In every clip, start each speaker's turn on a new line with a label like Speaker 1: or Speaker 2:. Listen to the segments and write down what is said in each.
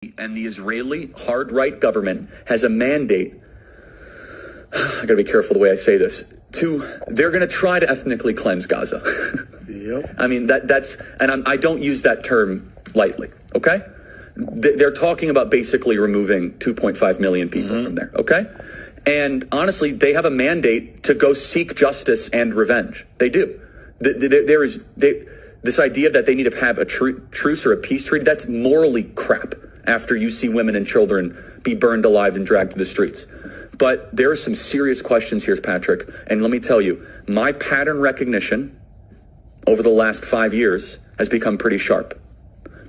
Speaker 1: and the Israeli hard-right government has a mandate. I gotta be careful the way I say this. They're gonna try to ethnically cleanse Gaza.
Speaker 2: Yep.
Speaker 1: I mean, I don't use that term lightly, okay? They're talking about basically removing 2.5 million people from there, okay? And honestly, they have a mandate to go seek justice and revenge. They do. This idea that they need to have a truce or a peace treaty, that's morally crap after you see women and children be burned alive and dragged to the streets. But there are some serious questions here, Patrick. And let me tell you, my pattern recognition over the last 5 years has become pretty sharp.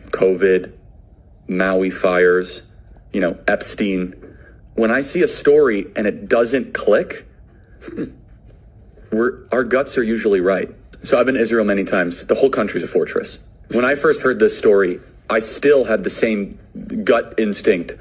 Speaker 1: COVID, Maui fires, Epstein. When I see a story and it doesn't click, our guts are usually right. So I've been to Israel many times. The whole country's a fortress. When I first heard this story, I still had the same gut instinct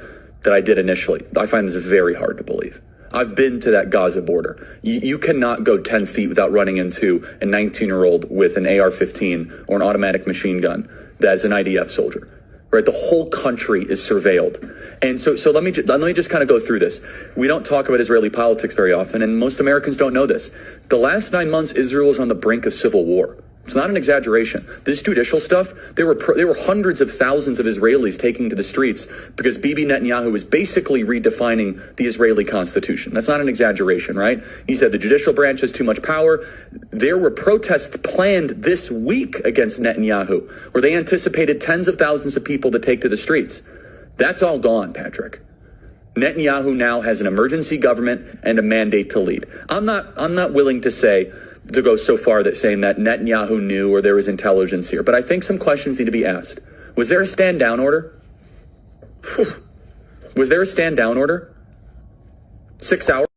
Speaker 1: that I did initially. I find this very hard to believe. I've been to that Gaza border. You cannot go 10 feet without running into a 19-year-old with an AR-15 or an automatic machine gun that is an IDF soldier. Right, the whole country is surveilled. And so let me just kind of go through this. We don't talk about Israeli politics very often, and most Americans don't know this. The last 9 months, Israel was on the brink of civil war. It's not an exaggeration. This judicial stuff, there were hundreds of thousands of Israelis taking to the streets because Bibi Netanyahu was basically redefining the Israeli constitution. That's not an exaggeration, right? He said the judicial branch has too much power. There were protests planned this week against Netanyahu, where they anticipated tens of thousands of people to take to the streets. That's all gone, Patrick. Netanyahu now has an emergency government and a mandate to lead. I'm not willing to go so far that saying that Netanyahu knew or there was intelligence here. But I think some questions need to be asked. Was there a stand-down order? Was there a stand-down order? 6 hours?